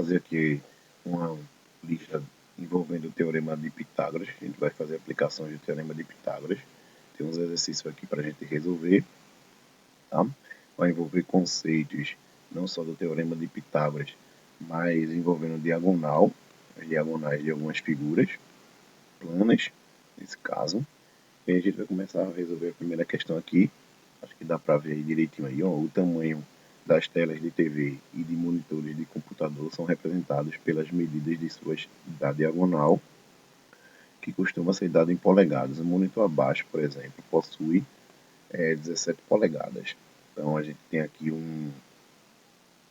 fazer aqui uma lista envolvendo o Teorema de Pitágoras. A gente vai fazer aplicações do Teorema de Pitágoras. Tem uns exercícios aqui para a gente resolver. Tá? Vai envolver conceitos não só do Teorema de Pitágoras, mas envolvendo diagonal, as diagonais de algumas figuras planas, nesse caso. E a gente vai começar a resolver a primeira questão aqui. Acho que dá para ver aí direitinho aí, ó, o tamanho das telas de TV e de monitores de computador são representados pelas medidas de suas da diagonal, que costuma ser dada em polegadas. O monitor abaixo, por exemplo, possui 17 polegadas. Então a gente tem aqui um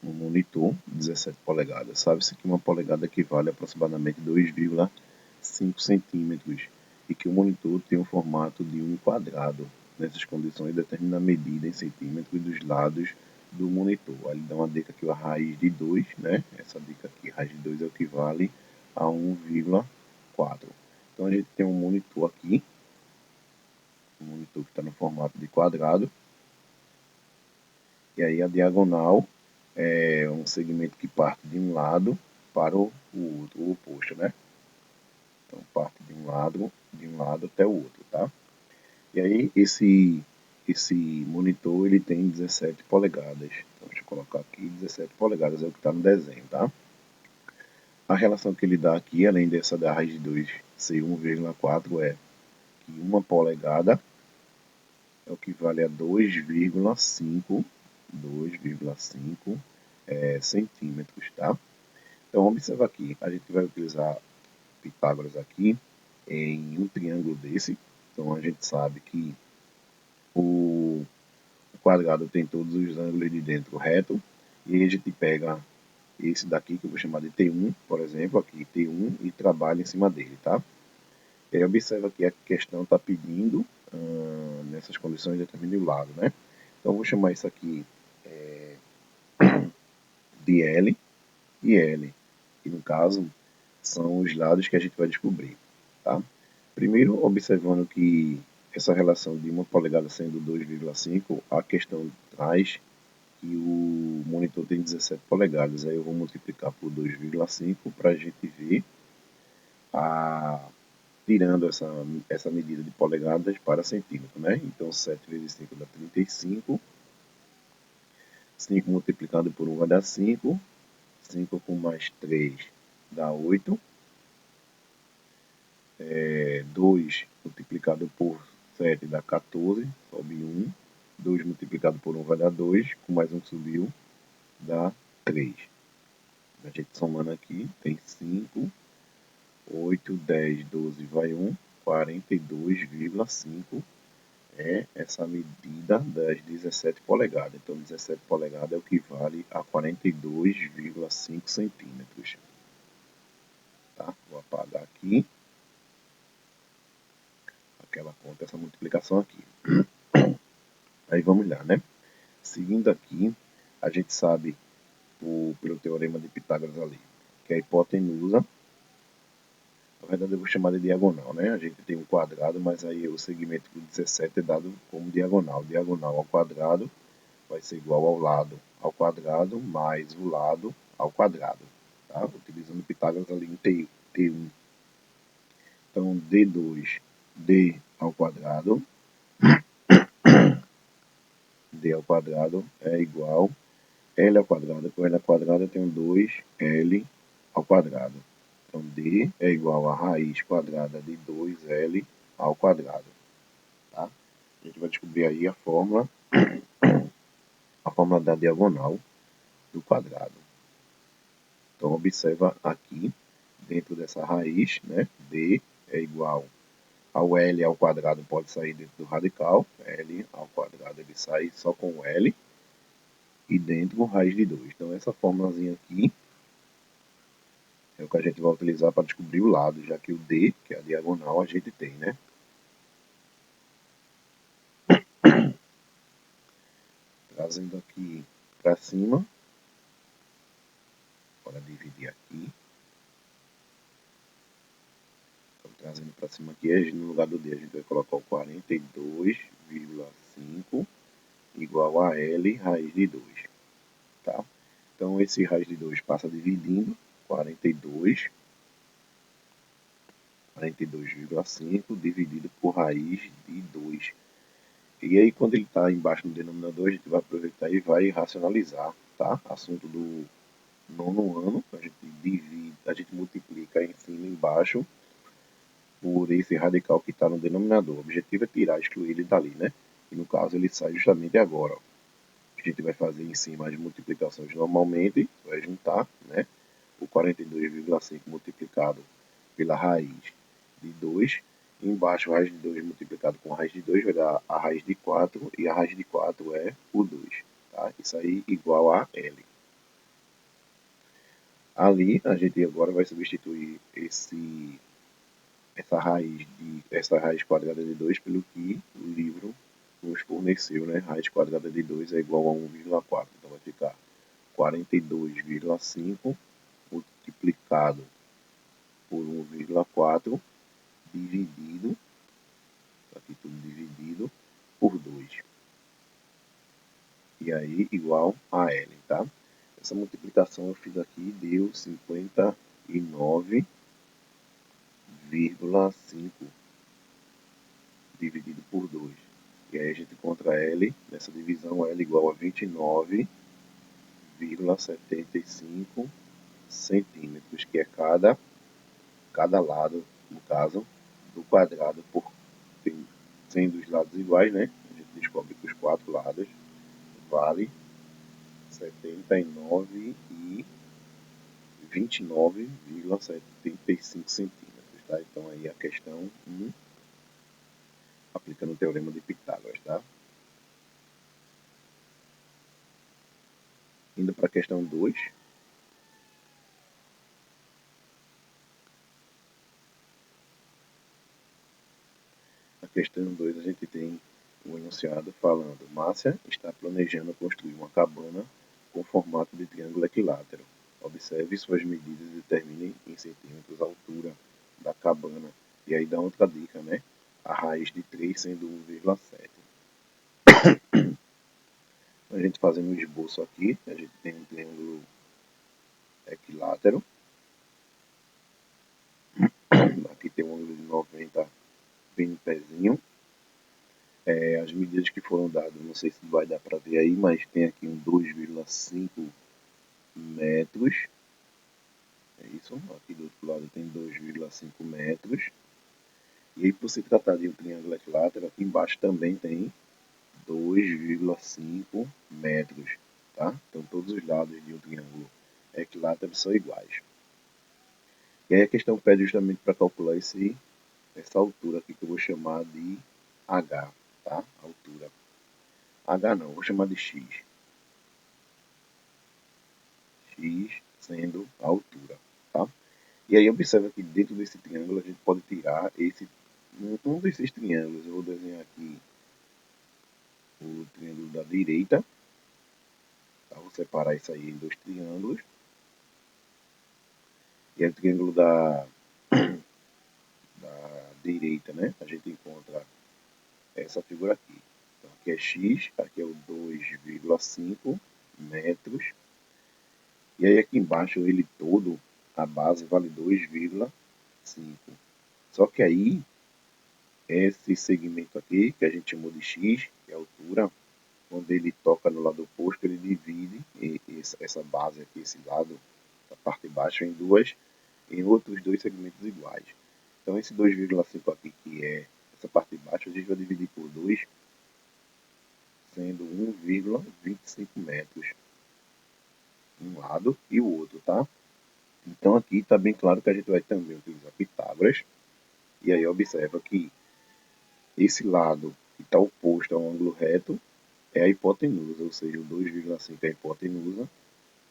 monitor de 17 polegadas. Sabe-se que uma polegada equivale a aproximadamente 2,5 centímetros e que o monitor tem o formato de um quadrado. Nessas condições, determina a medida em centímetros dos lados do monitor. Aí ele dá uma dica aqui, a raiz de 2, né? Essa dica aqui, raiz de 2 equivale a 1,4. Então a gente tem um monitor aqui, um monitor que está no formato de quadrado, e aí a diagonal é um segmento que parte de um lado para o outro, o oposto, né? Então parte de um lado até o outro, tá? E aí esse monitor ele tem 17 polegadas. Então, deixa eu colocar aqui 17 polegadas, é o que está no desenho, tá? A relação que ele dá aqui, além dessa da raiz de 2 ser 1,4, é que uma polegada é o que vale a 2,5 centímetros, tá? Então, observa aqui, a gente vai utilizar Pitágoras aqui em um triângulo desse. Então, a gente sabe que o quadrado tem todos os ângulos de dentro reto, e a gente pega esse daqui, que eu vou chamar de T1, por exemplo, aqui T1, e trabalha em cima dele, tá? E aí observa que a questão está pedindo, nessas condições, determine o lado, né? Então, eu vou chamar isso aqui de L e L, que no caso são os lados que a gente vai descobrir, tá? Primeiro, observando que essa relação de uma polegada sendo 2,5, a questão traz que o monitor tem 17 polegadas. Aí eu vou multiplicar por 2,5 para a gente ver, tirando essa medida de polegadas para centímetro, né? Então 7 vezes 5 dá 35. 5 multiplicado por 1 vai dar 5. 5 com mais 3 dá 8. 2 multiplicado por 7 dá 14, sobe 1. 2 multiplicado por 1 vai dar 2, com mais 1 que subiu, dá 3. A gente somando aqui, tem 5, 8, 10, 12, vai 1, 42,5 é essa medida das 17 polegadas. Então, 17 polegadas é o que vale a 42,5 centímetros. Tá? Vou apagar aqui aquela conta, essa multiplicação aqui. Aí vamos lá, né? Seguindo aqui, a gente sabe, pelo teorema de Pitágoras ali, que a hipotenusa, na verdade eu vou chamar de diagonal, né? A gente tem um quadrado, mas aí o segmento do 17 é dado como diagonal. Diagonal ao quadrado vai ser igual ao lado ao quadrado mais o lado ao quadrado, tá? Utilizando Pitágoras ali em T1. Então, D2, D ao quadrado, D ao quadrado é igual L ao quadrado. Com L ao quadrado eu tenho 2L ao quadrado. Então, D é igual a raiz quadrada de 2L ao quadrado. Tá? A gente vai descobrir aí a fórmula da diagonal do quadrado. Então, observa aqui, dentro dessa raiz, né, D é igual ao L ao quadrado, pode sair dentro do radical. L ao quadrado ele sai só com o L. E dentro raiz de 2. Então, essa fórmulazinha aqui é o que a gente vai utilizar para descobrir o lado, já que o D, que é a diagonal, a gente tem, né? Trazendo aqui para cima, para dividir aqui. Então, trazendo para cima aqui, no lugar do D, a gente vai colocar o 42,5 igual a L raiz de 2. Tá? Então, esse raiz de 2 passa dividindo, 42,5 dividido por raiz de 2. E aí, quando ele está embaixo no denominador, a gente vai aproveitar e vai racionalizar, tá? Assunto do nono ano, a gente divide, a gente multiplica em cima e embaixo por esse radical que está no denominador. O objetivo é tirar, excluir ele dali, né? E no caso ele sai justamente agora. Ó. A gente vai fazer em cima as multiplicações normalmente, vai juntar, né? O 42,5 multiplicado pela raiz de 2. E embaixo, a raiz de 2 multiplicado com a raiz de 2 vai dar a raiz de 4. E a raiz de 4 é o 2. Tá? Isso aí igual a L. Ali, a gente agora vai substituir essa raiz quadrada de 2 pelo que o livro nos forneceu, né? Raiz quadrada de 2 é igual a 1,4. Então vai ficar 42,5 multiplicado por 1,4 dividido, aqui tudo dividido, por 2. E aí igual a L, tá? Essa multiplicação eu fiz aqui, deu 59,5 dividido por 2. E aí a gente encontra L, nessa divisão L igual a 29,75 centímetros, que é cada lado, no caso, do quadrado, sendo os lados iguais, né? A gente descobre que os 4 lados vale 79,29,75 centímetros, tá? Então aí a questão 1, aplicando o teorema de Pitágoras, tá? Indo para a questão 2. Na questão 2 a gente tem um enunciado falando: Márcia está planejando construir uma cabana com formato de triângulo equilátero. Observe suas medidas e determine em centímetros a altura da cabana. E aí dá outra dica, né? A raiz de 3 sendo 1,7. A gente fazendo um esboço aqui, a gente tem um triângulo equilátero. Aqui tem um ângulo de 90 bem no pezinho. As medidas que foram dadas, não sei se vai dar para ver aí, mas tem aqui um 2,5 metros. É isso, aqui do outro lado tem 2,5 metros. E aí, por se tratar de um triângulo equilátero, aqui embaixo também tem 2,5 metros. Tá? Então, todos os lados de um triângulo equilátero são iguais. E aí a questão pede justamente para calcular essa altura aqui que eu vou chamar de H, tá? Altura. H não, vou chamar de X. X sendo a altura, tá? E aí observa que dentro desse triângulo a gente pode tirar um desses triângulos. Eu vou desenhar aqui o triângulo da direita. Tá? Vou separar isso aí em 2 triângulos. E aí o triângulo da direita, né? A gente encontra essa figura aqui. Então aqui é X, aqui é o 2,5 metros. E aí aqui embaixo ele todo, a base vale 2,5. Só que aí, esse segmento aqui, que a gente chamou de X, que é a altura, quando ele toca no lado oposto, ele divide essa base aqui, esse lado, a parte de baixo, em outros 2 segmentos iguais. Então esse 2,5 aqui, que é essa parte de baixo, a gente vai dividir por 2, sendo 1,25 metros um lado e o outro, tá? Então aqui está bem claro que a gente vai também utilizar Pitágoras. E aí observa que esse lado que está oposto ao ângulo reto é a hipotenusa, ou seja, o 2,5 é a hipotenusa,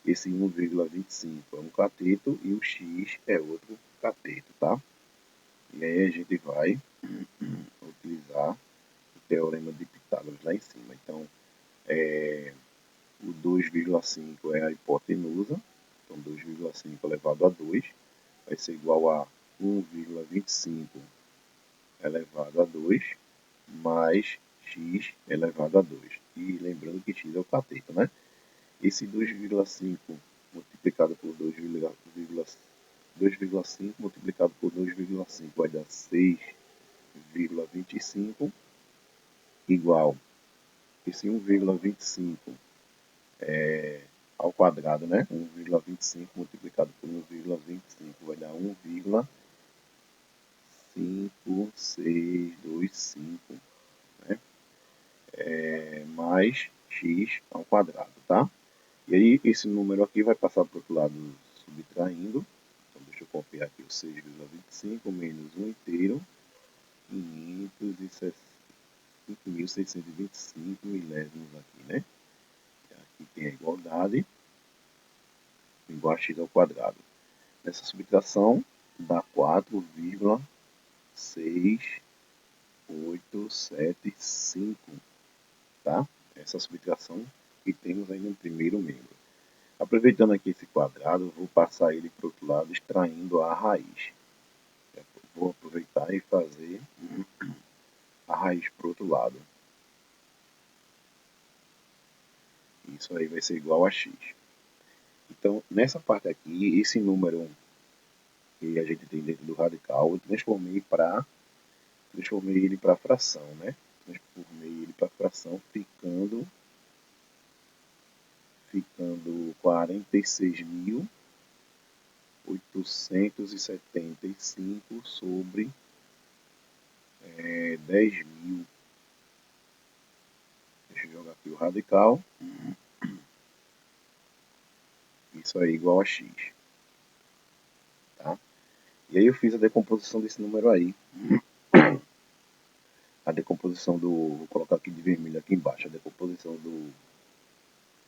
esse 1,25 é um cateto e o x é outro cateto, tá? E aí a gente vai utilizar o teorema de Pitágoras lá em cima. Então, o 2,5 é a hipotenusa, então 2,5 elevado a 2 vai ser igual a 1,25 elevado a 2 mais x elevado a 2. E lembrando que x é o cateto, né? Esse 2,5 multiplicado por 2,5 multiplicado por 2,5 vai dar 6,25 igual esse 1,25 ao quadrado, né? 1,25 multiplicado por 1,25 vai dar 1,5625, né? Mais x ao quadrado, tá? E aí esse número aqui vai passar para o outro lado subtraindo. Então deixa eu copiar aqui o 6,25 menos 1 inteiro, 5.625 milésimos aqui, né? Aqui tem a igualdade, igual a x ao quadrado. Nessa subtração dá 4,6875, tá? Essa subtração que temos aí no primeiro membro. Aproveitando aqui esse quadrado, vou passar ele para o outro lado, extraindo a raiz. Vou aproveitar e fazer a raiz para o outro lado. Isso aí vai ser igual a x. Então, nessa parte aqui, esse número que a gente tem dentro do radical, eu transformei ele para fração, né? Transformei ele para fração, ficando 46.875 sobre 10.000. Deixa eu jogar aqui o radical. Isso aí igual a x. Tá? E aí eu fiz a decomposição desse número aí. A decomposição do... Vou colocar aqui de vermelho aqui embaixo. A decomposição do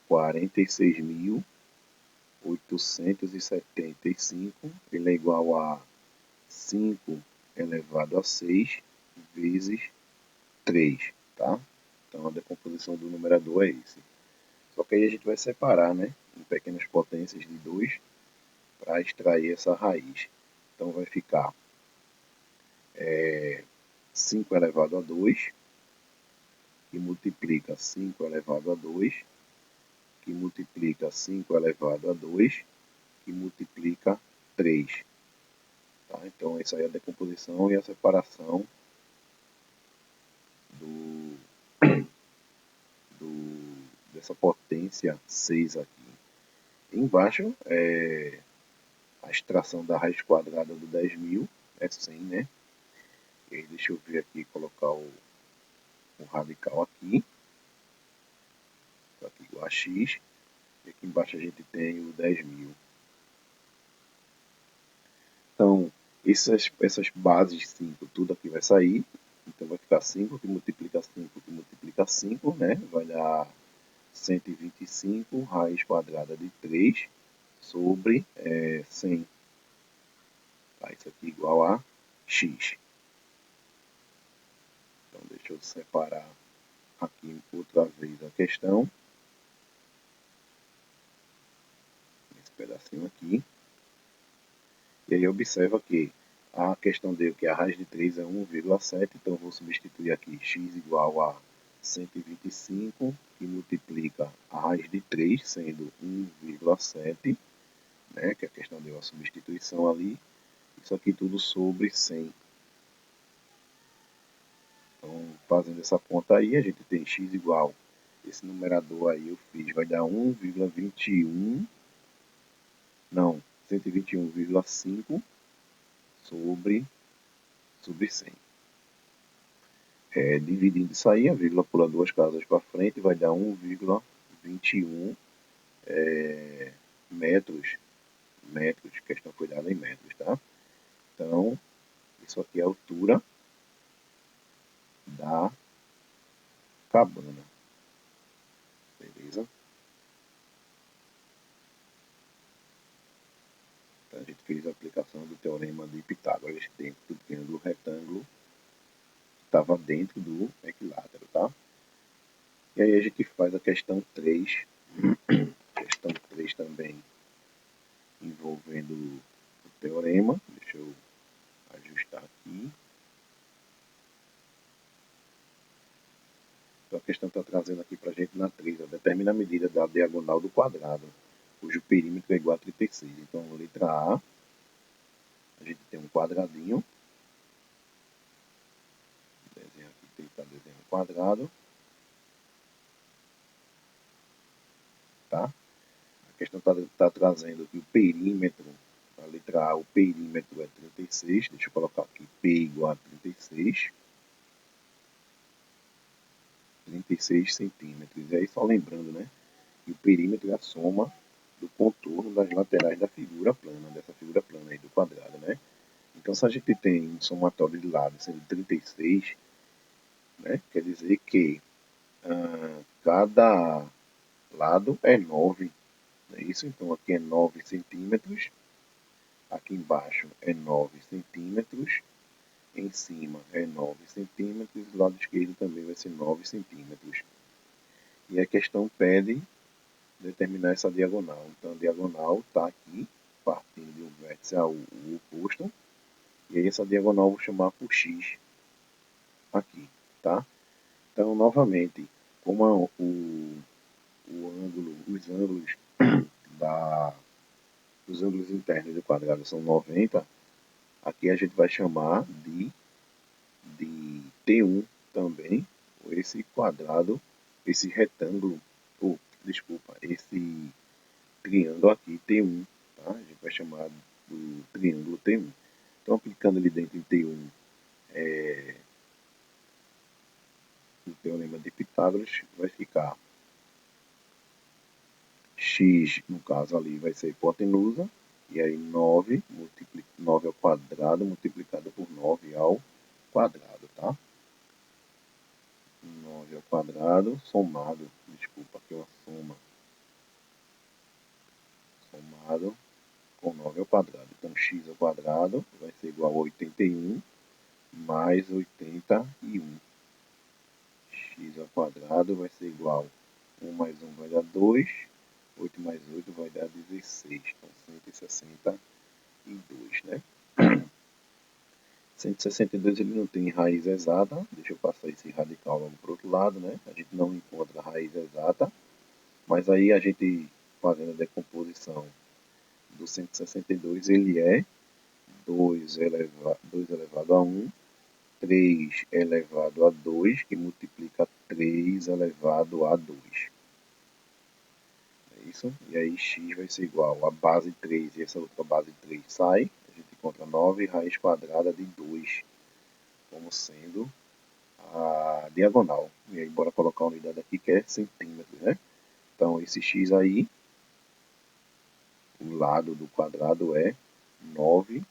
46.875, ele é igual a 5 elevado a 6 vezes 3, tá? Então a decomposição do numerador é esse. Só que aí a gente vai separar, né, em pequenas potências de 2 para extrair essa raiz. Então vai ficar 5 elevado a 2, que multiplica 5 elevado a 2, que multiplica 5 elevado a 2, que multiplica 3. Tá? Então, essa aí é a decomposição e a separação dessa potência 6 aqui. Embaixo é a extração da raiz quadrada do 10.000, é 100, né? E aí, deixa eu ver aqui, colocar o radical aqui. Aqui igual a x. E aqui embaixo a gente tem o 10.000. Então, essas bases 5, tudo aqui vai sair. Então vai ficar 5 que multiplica 5 que multiplica 5, né? Vai dar 125 raiz quadrada de 3 sobre 100. Tá, isso aqui igual a x. Então deixa eu separar aqui outra vez a questão. Esse pedacinho aqui. E aí observa que a questão dele, que a raiz de 3 é 1,7, então eu vou substituir aqui x igual a 125, que multiplica a raiz de 3, sendo 1,7, né, que a questão deu a substituição ali. Isso aqui tudo sobre 100. Então, fazendo essa conta aí, a gente tem x igual, esse numerador aí eu fiz, vai dar 1,21, não, 121,5 sobre 100. Dividindo isso aí, a vírgula pula duas casas para frente, vai dar 1,21 metros. A questão foi dada em metros, tá? Então, isso aqui é a altura da cabana. Beleza? Então, a gente fez a aplicação do teorema de Pitágoras dentro do triângulo retângulo que estava dentro do equilátero, tá? E aí a gente faz a questão 3. Questão 3 também envolvendo o teorema. Deixa eu ajustar aqui. Então a questão está trazendo aqui para a gente na 3, determina a medida da diagonal do quadrado, cujo perímetro é igual a 36. Então, letra A, a gente tem um quadradinho. Desenho aqui, tentar desenhar um quadrado. Tá? A questão está trazendo que o perímetro, a letra A, o perímetro é 36. Deixa eu colocar aqui P igual a 36. 36 centímetros. E aí, só lembrando, né? Que o perímetro é a soma do contorno das laterais da figura plana, dessa figura plana aí do quadrado, né? Então, se a gente tem um somatório de lados sendo 36, né? Quer dizer que cada lado é 9. É isso? Então, aqui é 9 centímetros. Aqui embaixo é 9 centímetros. Em cima é 9 centímetros. Do lado esquerdo também vai ser 9 centímetros. E a questão pede determinar essa diagonal. Então, a diagonal está aqui, partindo de um vértice ao oposto. E aí, essa diagonal eu vou chamar por x aqui, tá? Então, novamente, como os ângulos os ângulos internos do quadrado são 90, aqui a gente vai chamar de T1 também, esse quadrado, esse retângulo, desculpa, esse triângulo aqui, T1, tá? A gente vai chamar do triângulo T1. Então, aplicando ali dentro em T1 o teorema de Pitágoras, vai ficar x, no caso ali, vai ser hipotenusa, e aí 9, 9 ao quadrado multiplicado por 9 ao quadrado, tá? 9 ao quadrado somado, desculpa, aqui é uma soma, somado com 9 ao quadrado. Então, x ao quadrado vai ser igual a 81 mais 81. X ao quadrado vai ser igual a 1 mais 1 vai dar 2, 8 mais 8 vai dar 16. Então, 162, né? 162 ele não tem raiz exata. Deixa eu passar esse radical logo para o outro lado, né? A gente não encontra a raiz exata. Mas aí a gente, fazendo a decomposição do 162, ele é 2 elevado a 1, 3 elevado a 2, que multiplica 3 elevado a 2. É isso? E aí x vai ser igual a base 3 e essa outra base 3 sai. A gente encontra 9 raiz quadrada de 2 como sendo a diagonal. E aí bora colocar a unidade aqui que é centímetros, né? Então esse x aí, o lado do quadrado é 9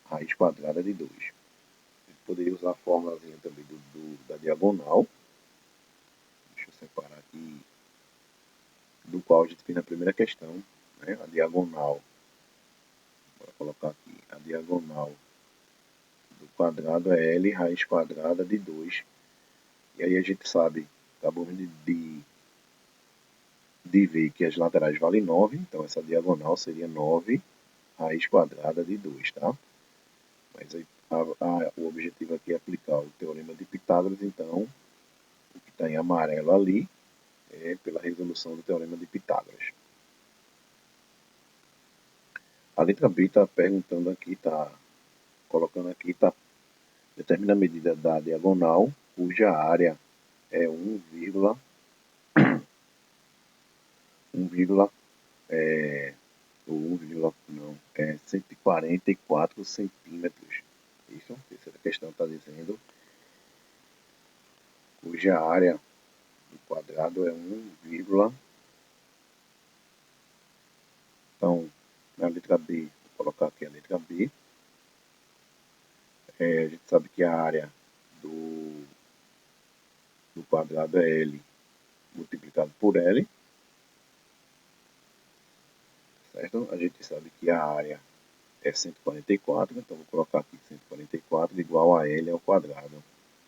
raiz quadrada de 2. A gente poderia usar a formulazinha também da diagonal. Deixa eu separar aqui, do qual a gente fez na primeira questão, né? A diagonal, vou colocar aqui, a diagonal do quadrado é L raiz quadrada de 2. E aí a gente sabe, acabamos de ver que as laterais valem 9, então essa diagonal seria 9 raiz quadrada de 2, tá? Mas aí, o objetivo aqui é aplicar o teorema de Pitágoras, então o que está em amarelo ali é pela resolução do teorema de Pitágoras. A letra B está perguntando aqui, está colocando aqui, determina a medida da diagonal, cuja área é 1, não, é 144 centímetros. Isso, essa questão está dizendo cuja área do quadrado é 1, então, na letra B, vou colocar aqui a letra B, a gente sabe que a área do quadrado é L multiplicado por L, certo? A gente sabe que a área é 144, então vou colocar aqui 144 igual a L ao quadrado.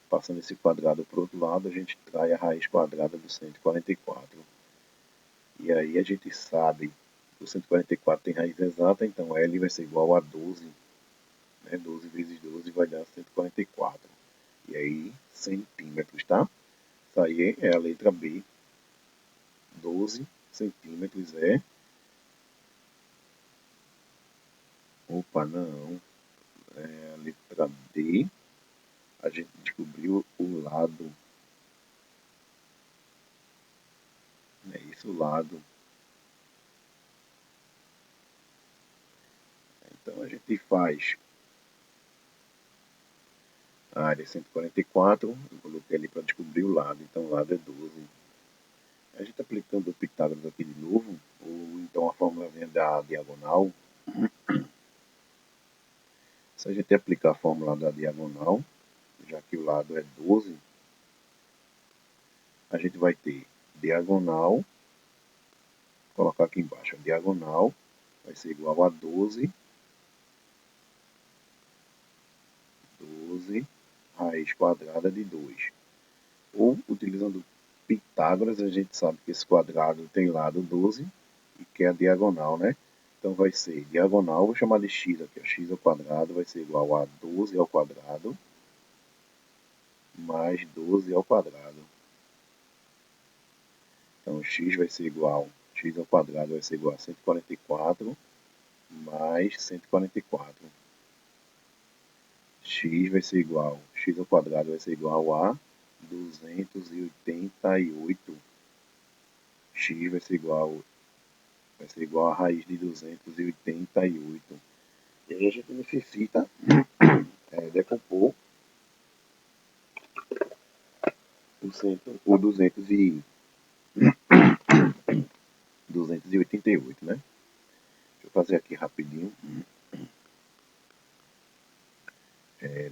Passando esse quadrado para o outro lado, a gente trai a raiz quadrada do 144. E aí a gente sabe que o 144 tem raiz exata, então L vai ser igual a 12. Né? 12 vezes 12 vai dar 144. E aí, centímetros, tá? Isso aí é a letra B. 12 centímetros é... Opa, não. É a letra D. A gente descobriu o lado. É isso, o lado. Então a gente faz a área 144, eu coloquei ali para descobrir o lado, então o lado é 12. A gente aplicando o Pitágoras aqui de novo, ou então a fórmula da diagonal. Se a gente aplicar a fórmula da diagonal, já que o lado é 12, a gente vai ter diagonal, colocar aqui embaixo, a diagonal vai ser igual a 12 raiz quadrada de 2. Ou, utilizando Pitágoras, a gente sabe que esse quadrado tem lado 12 e que é a diagonal, né? Então vai ser diagonal, vou chamar de x aqui, x ao quadrado vai ser igual a 12 ao quadrado mais 12 ao quadrado. Então x vai ser igual, x ao quadrado vai ser igual a 144 mais 144. X vai ser igual, x ao quadrado vai ser igual a 288. X vai ser igual a raiz de 288. E aí a gente necessita decompor o 288, né? Deixa eu fazer aqui rapidinho.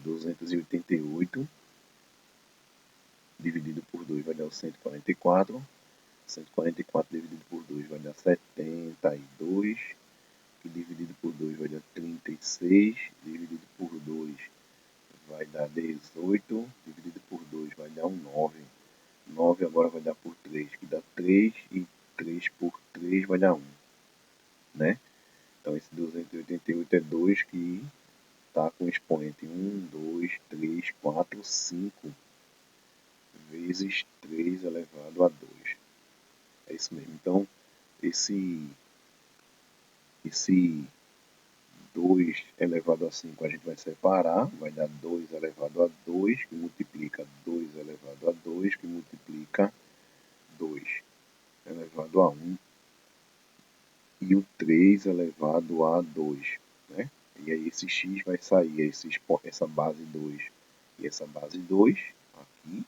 288 dividido por 2 vai dar o 144. 144 dividido por 2 vai dar 72. E dividido por 2 vai dar 36. Dividido por 2 vai dar 18. Dividido por 2 vai dar um 9. 9 agora vai dar por 3, que dá 3. E 3 por 3 vai dar 1. Né? Então esse 288 é 2 que está com expoente 1, 2, 3, 4, 5 vezes 3 elevado a 2. É isso mesmo. Então, esse 2 elevado a 5 a gente vai separar, vai dar 2 elevado a 2, que multiplica 2 elevado a 2, que multiplica 2 elevado a 1, e o 3 elevado a 2. Né? E aí esse x vai sair, essa base 2 e essa base 2 aqui,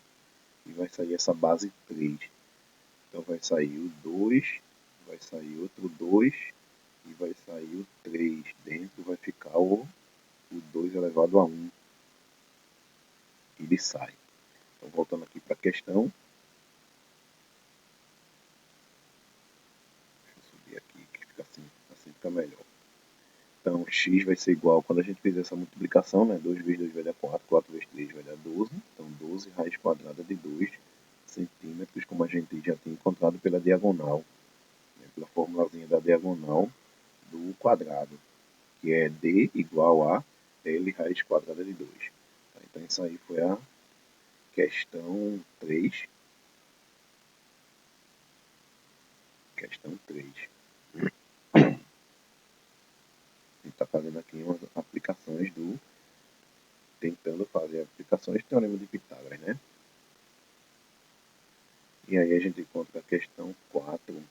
e vai sair essa base 3. Então vai sair o 2, vai sair outro 2 e vai sair o 3. Dentro vai ficar o 2 elevado a 1. Ele sai. Então voltando aqui para a questão. Deixa eu subir aqui que fica assim fica melhor. Então x vai ser igual, quando a gente fizer essa multiplicação, né, 2 vezes 2 vai dar 4, 4 vezes 3 vai dar 12. Então 12 raiz quadrada de 2 centímetros, como a gente já tinha encontrado pela diagonal, né, pela formulazinha da diagonal do quadrado, que é d igual a L raiz quadrada de 2. Então isso aí foi a questão 3. Questão 3. A gente está fazendo aqui umas aplicações tentando fazer aplicações do Teorema de Pitágoras, né? E aí a gente encontra a questão 4. Não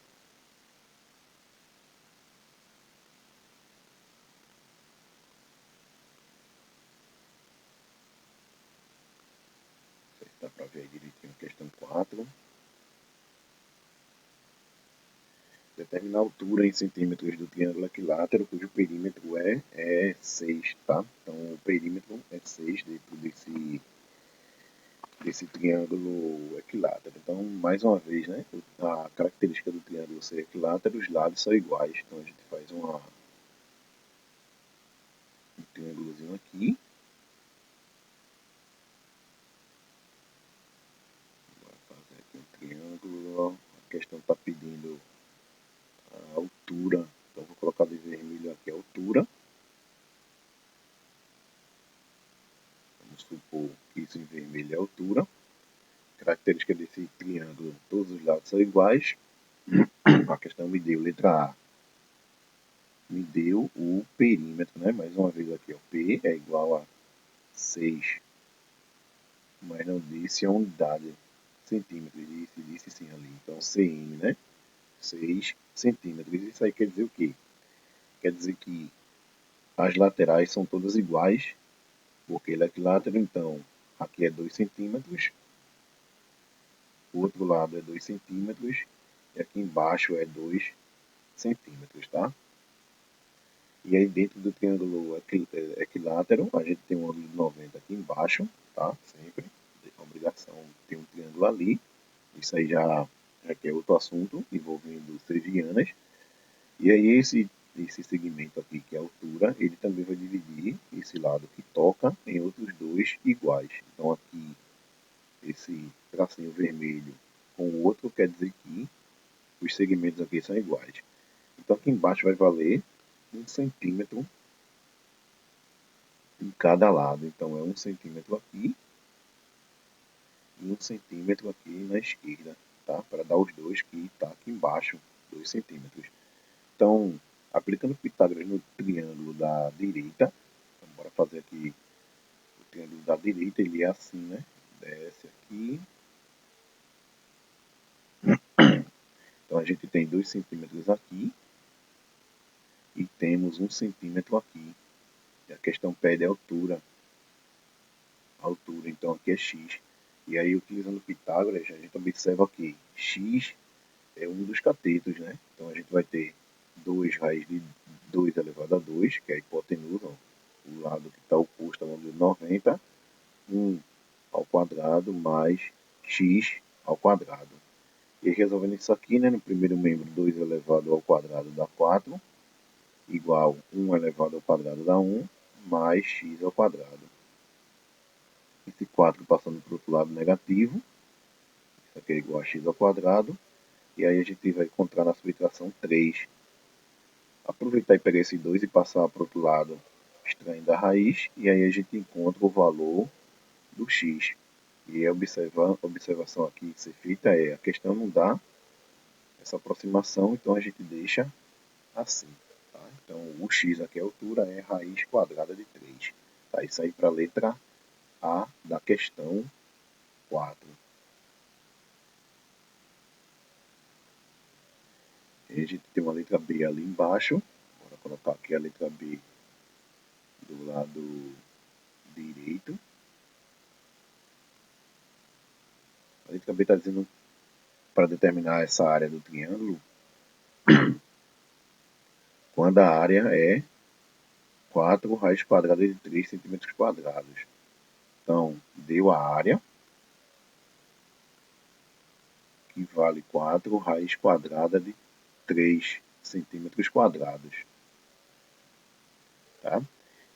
sei se dá para ver aí direitinho a questão 4. Determinar a altura em centímetros do triângulo equilátero, cujo perímetro é 6, tá? Então o perímetro é 6 dentro desse triângulo equilátero. Então, mais uma vez, né, a característica do triângulo ser equilátero, os lados são iguais. Então a gente faz um triângulozinho aqui. Vou fazer aqui um triângulo. A questão está pedindo a altura. Então vou colocar de vermelho aqui a altura. Vamos supor que isso em vermelho característica desse triângulo, todos os lados são iguais. A questão me deu, letra A, me deu o perímetro, né? Mais uma vez aqui, ó, P é igual a 6, mas não disse a unidade, centímetros, disse sim ali. Então, cm, né? 6 centímetros. Isso aí quer dizer o quê? Quer dizer que as laterais são todas iguais, porque ele é equilátero, então aqui é 2 centímetros, o outro lado é 2 centímetros, e aqui embaixo é 2 centímetros, tá? E aí dentro do triângulo equilátero, a gente tem um ângulo de 90 aqui embaixo, tá? Sempre, a obrigação de ter um triângulo ali. Isso aí já é outro assunto, envolvendo serianas. E aí esse segmento aqui, que é a altura, ele também vai dividir esse lado que toca em outros dois iguais. Então aqui, esse tracinho vermelho com o outro quer dizer que os segmentos aqui são iguais. Então aqui embaixo vai valer 1 centímetro em cada lado. Então é 1 centímetro aqui e 1 centímetro aqui na esquerda, tá? Para dar os dois que está aqui embaixo, 2 centímetros. Então, aplicando Pitágoras no triângulo da direita, então bora fazer aqui o triângulo da direita, ele é assim, né? Desce aqui. Então a gente tem 2 centímetros aqui e temos 1 centímetro aqui. E a questão pede a altura. A altura, então aqui é x. E aí, utilizando Pitágoras, a gente observa que x é um dos catetos, né? Então a gente vai ter 2 raiz de 2 elevado a 2, que é a hipotenusa, o lado que está oposto ao ângulo de 90, 1 ao quadrado mais x ao quadrado. E resolvendo isso aqui, né, no primeiro membro, 2 elevado ao quadrado dá 4, igual 1 elevado ao quadrado dá 1, mais x ao quadrado. Esse 4 passando para o outro lado negativo, isso aqui é igual a x ao quadrado, e aí a gente vai encontrar na subtração 3. Aproveitar e pegar esse 2 e passar para o outro lado, extraindo a raiz, e aí a gente encontra o valor do x. E a observação aqui que ser feita é, a questão não dá essa aproximação, então a gente deixa assim. Tá? Então o x aqui, a altura, é raiz quadrada de 3. Tá? Isso aí para a letra A da questão 4. E a gente tem uma letra B ali embaixo. Vou colocar aqui a letra B do lado direito. A letra B está dizendo para determinar essa área do triângulo quando a área é 4 raiz quadrada de 3 centímetros quadrados. Então, deu a área, que vale 4 raiz quadrada de 3 centímetros quadrados. Tá?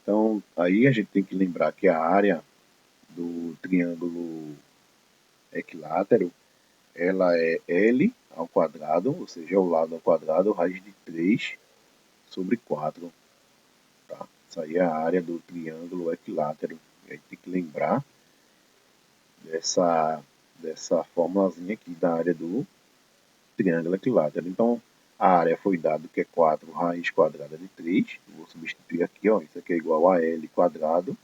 Então, aí a gente tem que lembrar que a área do triângulo equilátero, ela é L ao quadrado, ou seja, o lado ao quadrado, raiz de 3 sobre 4. Tá? Isso aí é a área do triângulo equilátero. E aí tem que lembrar dessa formulazinha aqui da área do triângulo equilátero. Então, a área foi dado que é 4 raiz quadrada de 3. Vou substituir aqui, ó, isso aqui é igual a L quadrado,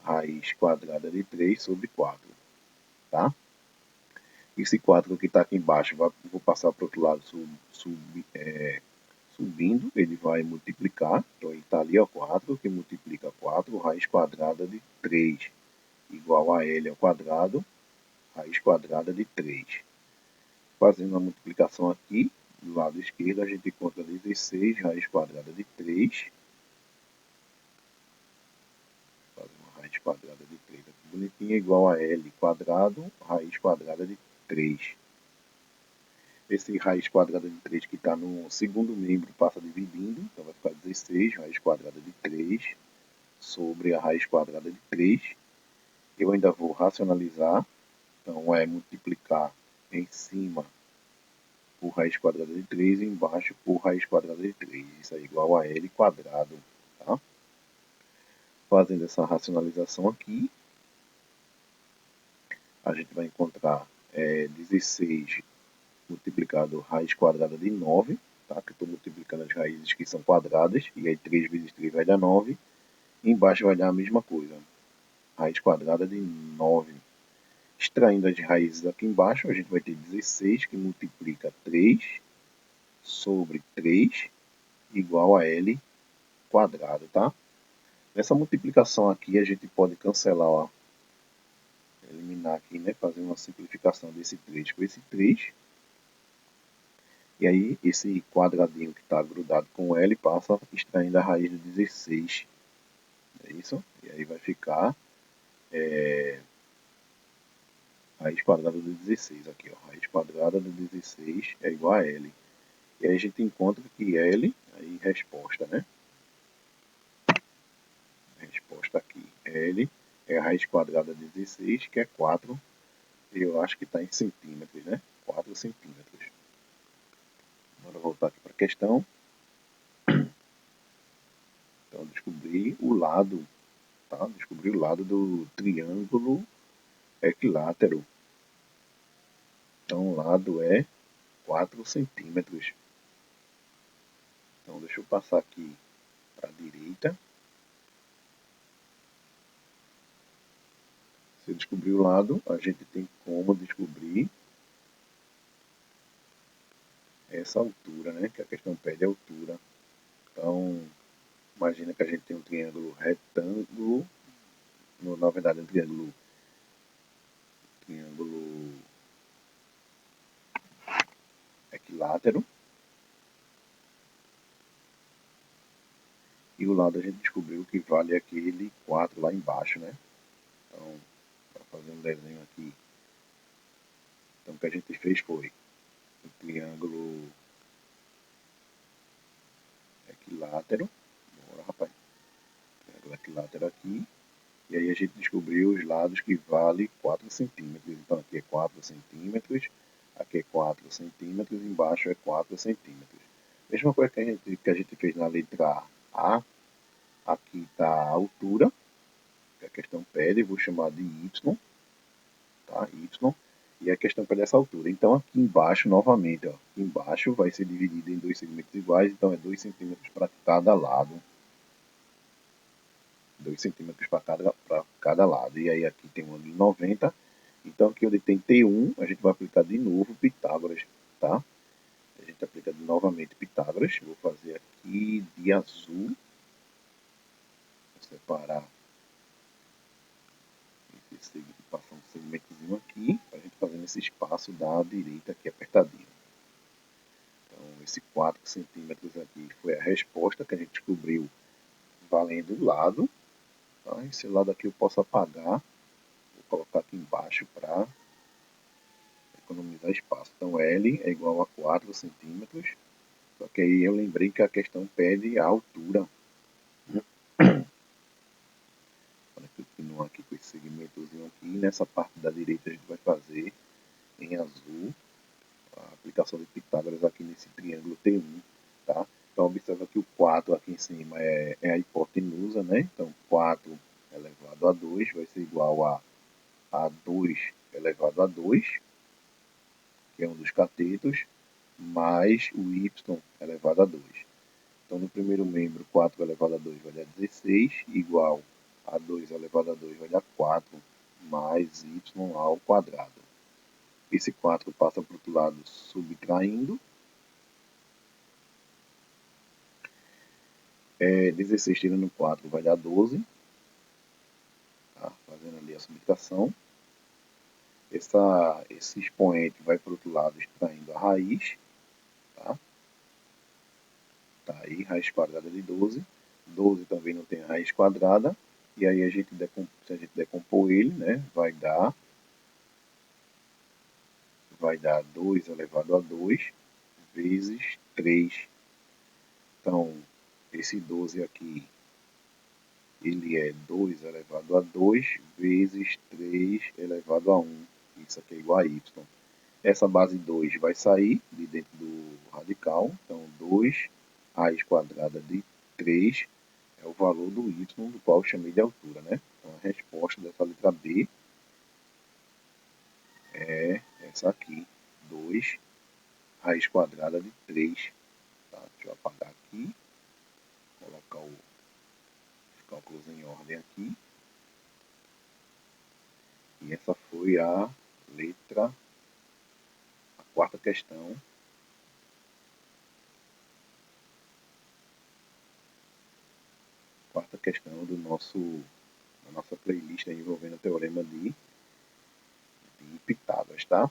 raiz quadrada de 3 sobre 4. Tá? Esse 4 que está aqui embaixo, vou passar para o outro lado subindo, ele vai multiplicar. Então, ele está ali, ó, 4, que multiplica 4, raiz quadrada de 3, igual a L ao quadrado, raiz quadrada de 3. Fazendo a multiplicação aqui, do lado esquerdo, a gente encontra 16 raiz quadrada de 3. Fazer uma raiz quadrada de 3 aqui bonitinha, igual a L quadrado, raiz quadrada de 3. Esse raiz quadrada de 3 que está no segundo membro passa dividindo, então vai ficar 16 raiz quadrada de 3 sobre a raiz quadrada de 3. Eu ainda vou racionalizar, então é multiplicar em cima por raiz quadrada de 3 e embaixo por raiz quadrada de 3. Isso é igual a L quadrado. Tá? Fazendo essa racionalização aqui, a gente vai encontrar 16 multiplicado raiz quadrada de 9, tá? Que eu estou multiplicando as raízes que são quadradas, e aí 3 vezes 3 vai dar 9. E embaixo vai dar a mesma coisa, raiz quadrada de 9. Extraindo as raízes aqui embaixo, a gente vai ter 16 que multiplica 3 sobre 3 igual a L quadrado, tá? Nessa multiplicação aqui a gente pode cancelar, ó, eliminar aqui, né? Fazer uma simplificação desse 3 com esse 3. E aí esse quadradinho que está grudado com o L passa extraindo a raiz de 16. É isso? E aí vai ficar raiz quadrada de 16 aqui, ó. Raiz quadrada de 16 é igual a L. E aí a gente encontra que L, aí resposta, né? Resposta aqui, L é a raiz quadrada de 16, que é 4. Eu acho que está em centímetros, né? 4 centímetros. Agora voltar aqui para a questão. Então, descobri o lado, tá? Descobri o lado do triângulo equilátero. Então, o lado é 4 centímetros. Então, deixa eu passar aqui para a direita. Se eu descobrir o lado, a gente tem como descobrir essa altura, né? Que a questão pede a altura. Então, imagina que a gente tem um triângulo retângulo, na verdade, um triângulo equilátero. E o lado a gente descobriu que vale aquele 4 lá embaixo, né? Então, para fazer um desenho aqui. Então, o que a gente fez foi o triângulo equilátero. Bora, rapaz. Triângulo equilátero aqui. E aí a gente descobriu os lados que vale 4 centímetros. Então, aqui é 4 centímetros. Aqui é 4 centímetros. Embaixo é 4 centímetros. Mesma coisa que a gente fez na letra A. Aqui está a altura, que a questão pede. Vou chamar de Y. Tá? Y. E a questão pede essa altura. Então, aqui embaixo, novamente, ó, aqui embaixo vai ser dividido em dois segmentos iguais. Então, é 2 centímetros para cada lado. 2 centímetros para cada lado. E aí, aqui tem um ângulo de 90. Então, aqui onde tem T1, a gente vai aplicar de novo Pitágoras. Tá? A gente aplica novamente Pitágoras. Vou fazer aqui de azul. Vou separar esse, passar um segmentozinho aqui, para a gente fazer nesse espaço da direita aqui apertadinho. Então, esse 4 centímetros aqui foi a resposta que a gente descobriu valendo o lado. Tá? Esse lado aqui eu posso apagar. Vou colocar aqui embaixo para economizar espaço. Então, L é igual a 4 centímetros. Só que aí eu lembrei que a questão pede a altura. Vou continuar aqui com esse segmentozinho aqui. Nessa parte da direita a gente vai fazer em azul a aplicação de Pitágoras aqui nesse triângulo T1. Tá? Então, observa que o 4 aqui em cima é a hipotenusa, né? Então, 4 elevado a 2 vai ser igual a 2 elevado a 2, que é um dos catetos, mais o y elevado a 2. Então, no primeiro membro, 4 elevado a 2 vai dar 16, igual a 2 elevado a 2 vai dar 4, mais y ao quadrado. Esse 4 passa para o outro lado subtraindo. 16 tirando 4 vai dar 12. Tá? Fazendo ali a subtração. Esse expoente vai para o outro lado extraindo a raiz. Tá? Tá aí, raiz quadrada de 12. 12 também não tem raiz quadrada. E aí, se a gente decompor ele, né, vai dar 2 elevado a 2 vezes 3. Então, esse 12 aqui, ele é 2 elevado a 2 vezes 3 elevado a 1. Isso aqui é igual a y. Essa base 2 vai sair de dentro do radical. Então, 2 raiz quadrada de 3 é o valor do y, do qual eu chamei de altura. Né? Então, a resposta dessa letra B é essa aqui, 2 raiz quadrada de 3. Tá? Deixa eu apagar aqui, colocar os cálculos em ordem aqui. E essa foi a quarta questão. Quarta questão da nossa playlist envolvendo o teorema de Pitágoras, tá?